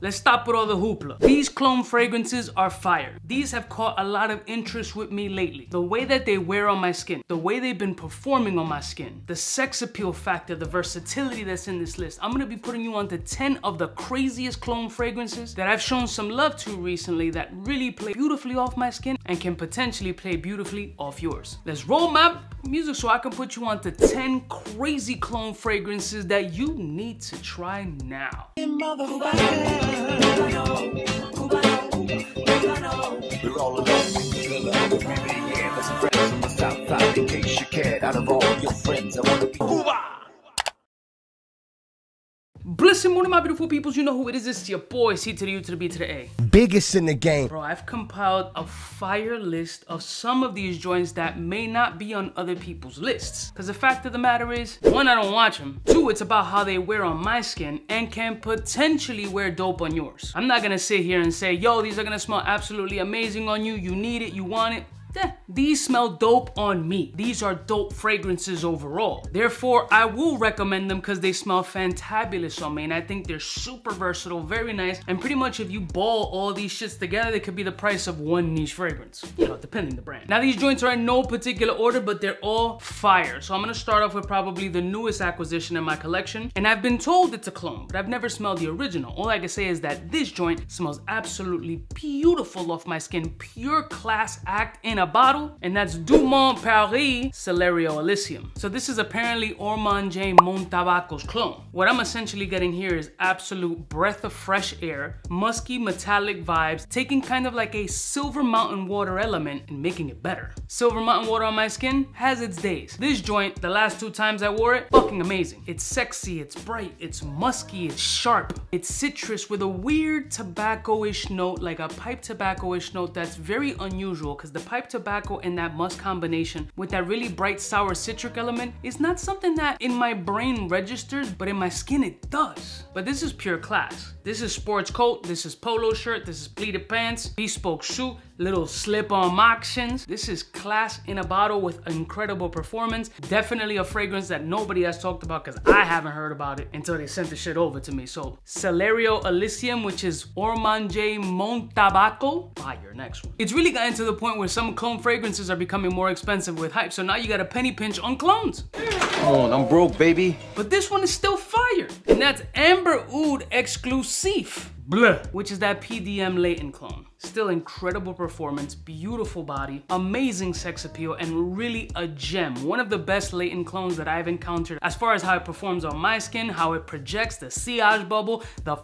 Let's stop with all the hoopla. These cologne fragrances are fire. These have caught a lot of interest with me lately. The way that they wear on my skin, the way they've been performing on my skin, the sex appeal factor, the versatility that's in this list. I'm gonna be putting you onto 10 of the craziest cologne fragrances that I've shown some love to recently that really play beautifully off my skin and can potentially play beautifully off yours. Let's roll my music so I can put you onto 10 crazy cologne fragrances that you need to try now. We're all alone in the yeah, there's some friends from the south side in case you cared. Out of all your friends, I want to be Cuba. Blessed morning, my beautiful peoples. You know who it is. It's your boy, C to the U to the B to the A. Biggest in the game. Bro, I've compiled a fire list of some of these joints that may not be on other people's lists. Because the fact of the matter is, one, I don't watch them. Two, it's about how they wear on my skin and can potentially wear dope on yours. I'm not gonna sit here and say, yo, these are gonna smell absolutely amazing on you. You need it, you want it. These smell dope on me. These are dope fragrances overall. Therefore, I will recommend them because they smell fantabulous on me, and I think they're super versatile, very nice, and pretty much if you ball all these shits together, they could be the price of one niche fragrance, you know, depending the brand. Now, these joints are in no particular order, but they're all fire. So I'm gonna start off with probably the newest acquisition in my collection, and I've been told it's a clone, but I've never smelled the original. All I can say is that this joint smells absolutely beautiful off my skin, pure class act in a bottle, and that's Dumont Paris Celerio Elysium. So this is apparently Laurent Tuxedo's clone. What I'm essentially getting here is absolute breath of fresh air, musky metallic vibes, taking kind of like a Silver Mountain water element and making it better. Silver Mountain water on my skin has its days. This joint, the last 2 times I wore it, fucking amazing. It's sexy, it's bright, it's musky, it's sharp, it's citrus with a weird tobacco-ish note, like a pipe tobacco-ish note that's very unusual because the pipe tobacco and that musk combination with that really bright sour citric element is not something that in my brain registers, but in my skin it does. But this is pure class. This is sports coat, this is polo shirt, this is pleated pants, bespoke suit, little slip-on moccasins. This is class in a bottle with incredible performance. Definitely a fragrance that nobody has talked about because I haven't heard about it until they sent the shit over to me. So Celerio Elysium, which is Laurent Tuxedo, fire, next one. It's really gotten to the point where some clone fragrances are becoming more expensive with hype, so now you got a penny pinch on clones. Come on, I'm broke, baby. But this one is still fire, and that's Amber Oud Exclusive, which is that PDM latent clone. Still incredible performance, beautiful body, amazing sex appeal, and really a gem. One of the best latent clones that I've encountered as far as how it performs on my skin, how it projects, the sillage bubble, the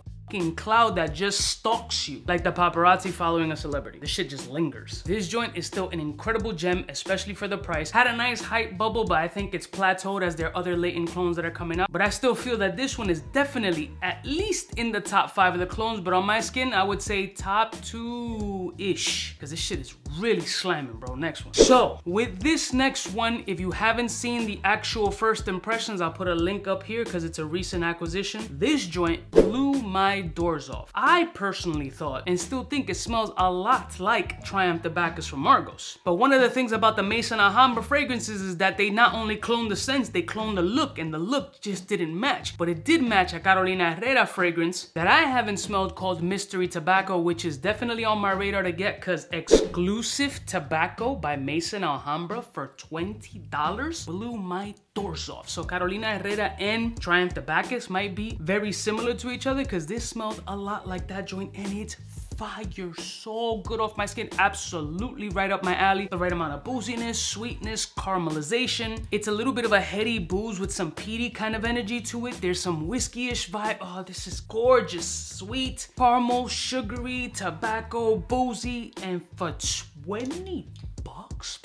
cloud that just stalks you like the paparazzi following a celebrity. This shit just lingers. This joint is still an incredible gem, especially for the price. Had a nice hype bubble, but I think it's plateaued as there are other latent clones that are coming out. But I still feel that this one is definitely at least in the top 5 of the clones, but on my skin, I would say top 2-ish, because this shit is really slamming, bro. Next one. So with this next one, if you haven't seen the actual first impressions, I'll put a link up here because it's a recent acquisition. This joint blew my doors off. I personally thought and still think it smells a lot like Triumph Tobacco from Margos. But one of the things about the Maison Alhambra fragrances is that they not only clone the scents, they clone the look, and the look just didn't match. But it did match a Carolina Herrera fragrance that I haven't smelled called Mystery Tobacco, which is definitely on my radar to get because Exclusive Tobacco by Maison Alhambra for $20 blew my doors off. So Carolina Herrera and Triumph Tobacco might be very similar to each other because this smelled a lot like that joint, and it's fire, so good off my skin. Absolutely right up my alley. The right amount of booziness, sweetness, caramelization. It's a little bit of a heady booze with some peaty kind of energy to it. There's some whiskey-ish vibe. Oh, this is gorgeous. Sweet, caramel, sugary, tobacco, boozy, and for $20,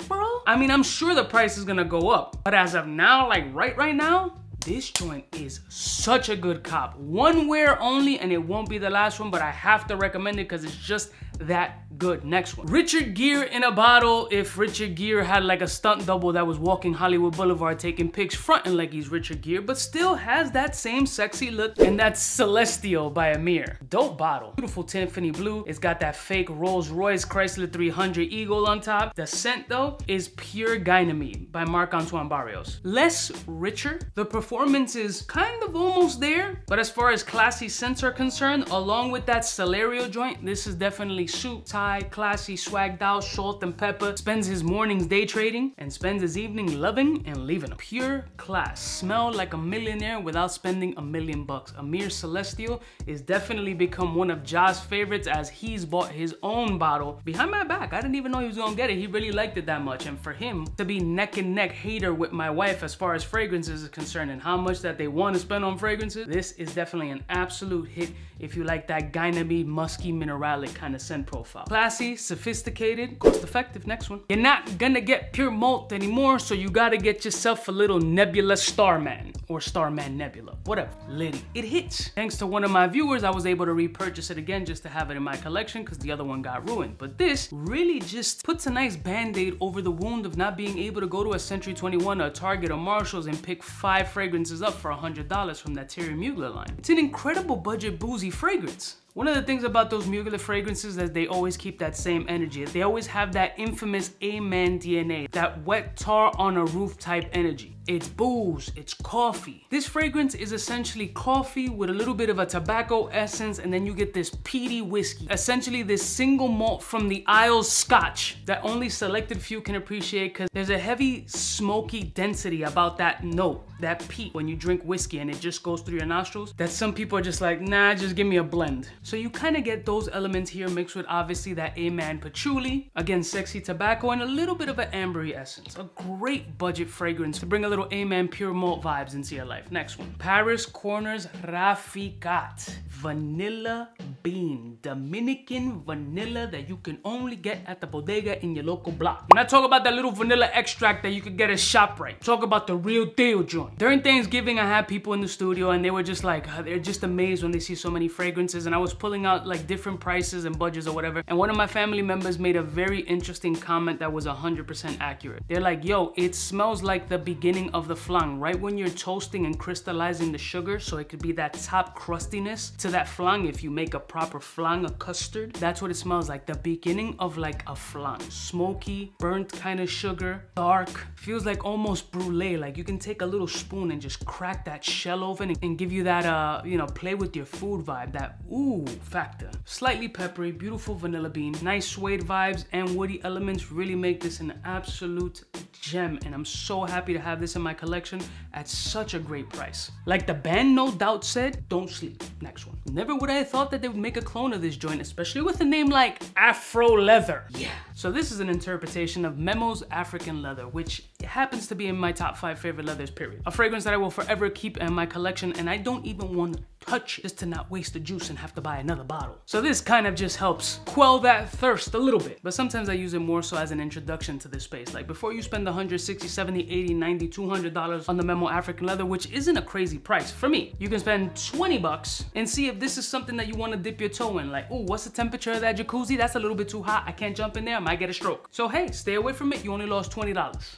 bro? I mean, I'm sure the price is gonna go up, but as of now, like right now, this joint is such a good cop. One wear only, and it won't be the last one, but I have to recommend it because it's just that good. Next one. Richard Gere in a bottle. If Richard Gere had like a stunt double that was walking Hollywood Boulevard taking pics fronting like he's Richard Gere, but still has that same sexy look, and that's Celestial by Amir. Dope bottle. Beautiful Tiffany blue. It's got that fake Rolls Royce Chrysler 300 Eagle on top. The scent though is Pure Gynamine by Marc-Antoine Barrios. Less richer. The performance is kind of almost there, but as far as classy scents are concerned, along with that Celerio joint, this is definitely suit, tie, classy, swagged out, salt and pepper. Spends his mornings day trading and spends his evening loving and leaving them. Pure class. Smell like a millionaire without spending $1 million. Amir Celestial is definitely become one of Ja's favorites as he's bought his own bottle behind my back. I didn't even know he was gonna get it. He really liked it that much. And for him to be neck and neck hater with my wife as far as fragrances is concerned and how much that they want to spend on fragrances, this is definitely an absolute hit if you like that Gynamine, musky, mineralic kind of scent profile. Classy, sophisticated, cost effective. Next one. You're not gonna get pure malt anymore, so you gotta get yourself a little Nebula Starman or Starman Nebula, whatever. Liddy. It hits. Thanks to one of my viewers, I was able to repurchase it again just to have it in my collection because the other one got ruined. But this really just puts a nice band-aid over the wound of not being able to go to a Century 21 or Target or Marshalls and pick 5 fragrances up for $100 from that Thierry Mugler line. It's an incredible budget boozy fragrance. One of the things about those Mugler fragrances is they always keep that same energy. They always have that infamous A-man DNA, that wet tar on a roof type energy. It's booze, it's coffee. This fragrance is essentially coffee with a little bit of a tobacco essence, and then you get this peaty whiskey. Essentially this single malt from the Isles Scotch that only selected few can appreciate because there's a heavy smoky density about that note, that peat when you drink whiskey and it just goes through your nostrils, that some people are just like, nah, just give me a blend. So you kind of get those elements here mixed with obviously that A-man patchouli, again sexy tobacco, and a little bit of an ambery essence. A great budget fragrance to bring a little A-man pure malt vibes into your life. Next one. Paris Corners Rafikat Vanilla Bean. Dominican vanilla that you can only get at the bodega in your local block. When I talk about that little vanilla extract that you could get at ShopRite, talk about the real deal joint. During Thanksgiving, I had people in the studio and they were just like, they're just amazed when they see so many fragrances, and I was pulling out like different prices and budgets or whatever, and one of my family members made a very interesting comment that was 100% accurate. They're like, yo, it smells like the beginning of the flan, right when you're toasting and crystallizing the sugar, so it could be that top crustiness to that flan. If you make a proper flan, a custard, that's what it smells like, the beginning of like a flan. Smoky, burnt kind of sugar, dark, feels like almost brulee, like you can take a little spoon and just crack that shell open and give you that you know, play with your food vibe, that ooh factor. Slightly peppery, beautiful vanilla bean, nice suede vibes and woody elements really make this an absolute gem, and I'm so happy to have this in my collection at such a great price. Like the band No Doubt said, don't sleep. Next one. Never would I have thought that they would make a clone of this joint, especially with a name like Afro Leather. Yeah. So this is an interpretation of Memo's African Leather, which happens to be in my top 5 favorite leathers, period. A fragrance that I will forever keep in my collection, and I don't even want to touch just to not waste the juice and have to buy another bottle. So this kind of just helps quell that thirst a little bit, but sometimes I use it more so as an introduction to this space. Like before you spend $100, $60, $70, $80, $90, $200 on the Memo African Leather, which isn't a crazy price for me, you can spend 20 bucks and see if this is something that you want to dip your toe in. Like, oh, what's the temperature of that jacuzzi? That's a little bit too hot. I can't jump in there. I might get a stroke. So hey, stay away from it. You only lost $20.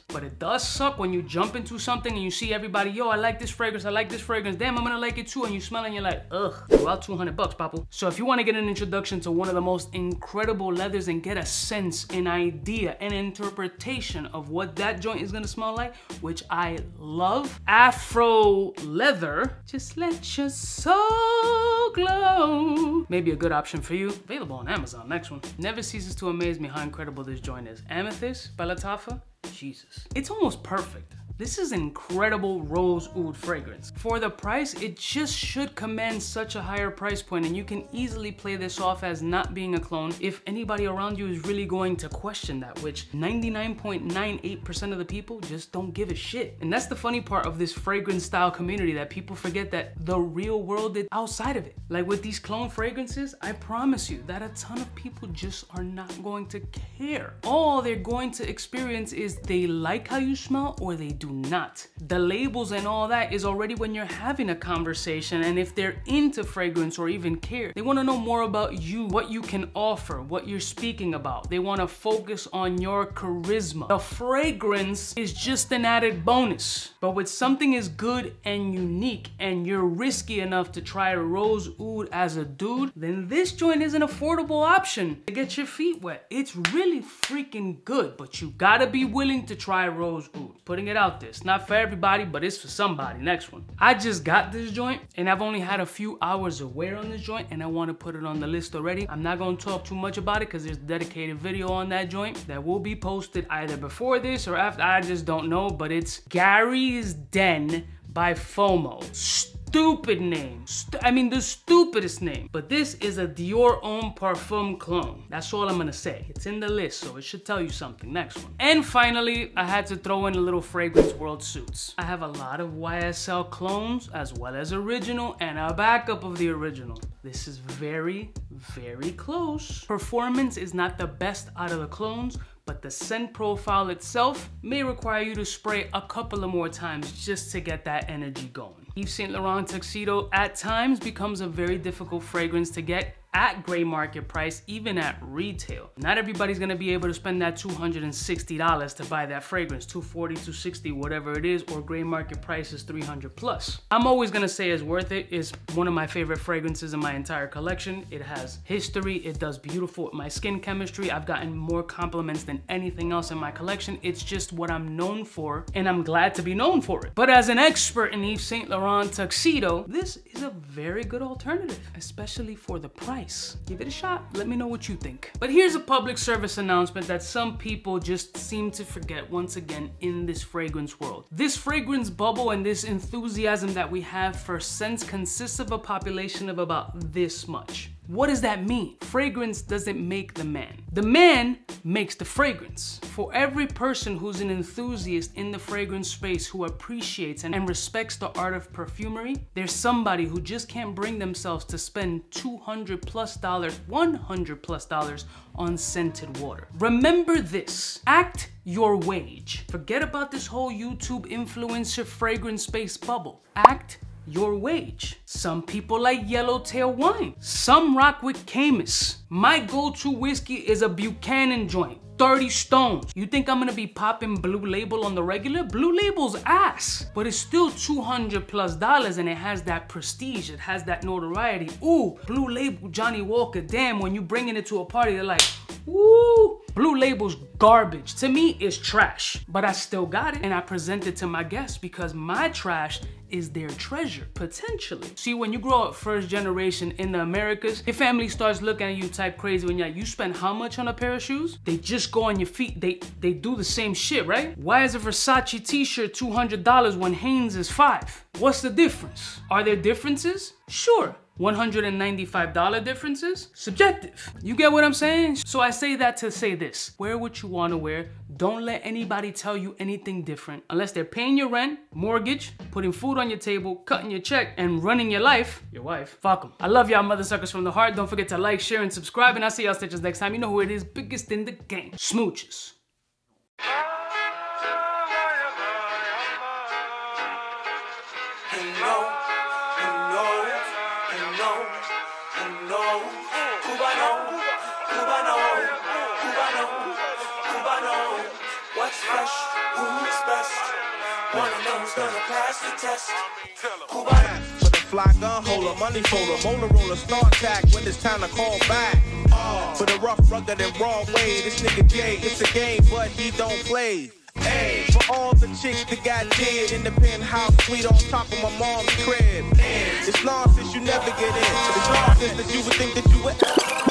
But it does suck when you jump into something and you see everybody, yo, I like this fragrance. I like this fragrance. Damn, I'm gonna like it too. And you smell it and you're like, ugh, well, 200 bucks, papu. So if you want to get an introduction to one of the most incredible leathers and get a sense, an idea, an interpretation of what that joint is gonna smell like, which I love, Afro Leather, just let your soul glow. Maybe a good option for you. Available on Amazon. Next one. Never ceases to amaze me how incredible this joint is. Amethyst by Lattafa. Jesus. It's almost perfect. This is an incredible rose oud fragrance. For the price, it just should command such a higher price point, and you can easily play this off as not being a clone if anybody around you is really going to question that, which 99.98% of the people just don't give a shit. And that's the funny part of this fragrance style community, that people forget that the real world is outside of it. Like with these clone fragrances, I promise you that a ton of people just are not going to care. All they're going to experience is they like how you smell or they do do not. The labels and all that is already when you're having a conversation, and if they're into fragrance or even care, they want to know more about you, what you can offer, what you're speaking about. They want to focus on your charisma. The fragrance is just an added bonus, but when something is good and unique and you're risky enough to try rose oud as a dude, then this joint is an affordable option to get your feet wet. It's really freaking good, but you gotta be willing to try rose oud. Putting it out there. It's not for everybody, but it's for somebody. Next one. I just got this joint and I've only had a few hours of wear on this joint and I want to put it on the list already. I'm not going to talk too much about it because there's a dedicated video on that joint that will be posted either before this or after. I just don't know, but it's Gary's Den by FOMO. Stupid name. I mean, the stupidest name. But this is a Dior Homme Parfum clone. That's all I'm gonna say. It's in the list, so it should tell you something. Next one. And finally, I had to throw in a little Fragrance World Suits. I have a lot of YSL clones, as well as original, and a backup of the original. This is very, very close. Performance is not the best out of the clones, but the scent profile itself may require you to spray a couple of more times just to get that energy going. Yves Saint Laurent Tuxedo at times becomes a very difficult fragrance to get at gray market price, even at retail. Not everybody's gonna be able to spend that $260 to buy that fragrance, $240, $260, whatever it is, or gray market price is $300 plus. I'm always gonna say it's worth it. It's one of my favorite fragrances in my entire collection. It has history, it does beautiful with my skin chemistry. I've gotten more compliments than anything else in my collection. It's just what I'm known for, and I'm glad to be known for it. But as an expert in Yves Saint Laurent Tuxedo, this is a very good alternative, especially for the price. Give it a shot. Let me know what you think. But here's a public service announcement that some people just seem to forget once again in this fragrance world. This fragrance bubble and this enthusiasm that we have for scents consists of a population of about this much. What does that mean? Fragrance doesn't make the man. The man makes the fragrance. For every person who's an enthusiast in the fragrance space who appreciates and respects the art of perfumery, there's somebody who just can't bring themselves to spend $200 plus, $100 plus on scented water. Remember this, act your wage. Forget about this whole YouTube influencer fragrance space bubble. Act your wage. Some people like yellowtail wine. Some rock with Camus. My go-to whiskey is a Buchanan joint. 30 stones. You think I'm gonna be popping Blue Label on the regular? Blue Label's ass, but it's still $200 plus and it has that prestige, it has that notoriety. Ooh, Blue Label Johnny Walker, damn, when you bringing it to a party, they're like, ooh. Blue Label's garbage. To me, it's trash, but I still got it and I present it to my guests because my trash is their treasure, potentially. See, when you grow up first generation in the Americas, your family starts looking at you type crazy when you're like, you spend how much on a pair of shoes? They just go on your feet. They do the same shit, right? Why is a Versace t-shirt $200 when Hanes is $5? What's the difference? Are there differences? Sure. $195 differences? Subjective. You get what I'm saying? So I say that to say this. Wear what you want to wear. Don't let anybody tell you anything different. Unless they're paying your rent, mortgage, putting food on your table, cutting your check, and running your life. Your wife. Fuck them. I love y'all mother suckers from the heart. Don't forget to like, share, and subscribe. And I'll see y'all stitches next time. You know who it is. Biggest in the game. Smooches. What's fresh? Who's best? One of them's gonna pass the test. Cubaknow. For the fly gun holder, money folder, motor roller, start tack when it's time to call back. For the rough, rugged, and raw way, this nigga Jay, it's a game, but he don't play. Hey, for all the chicks that got dead in the penthouse suite on top of my mom's crib. It's nonsense you never get in. It's nonsense that you would think that you would.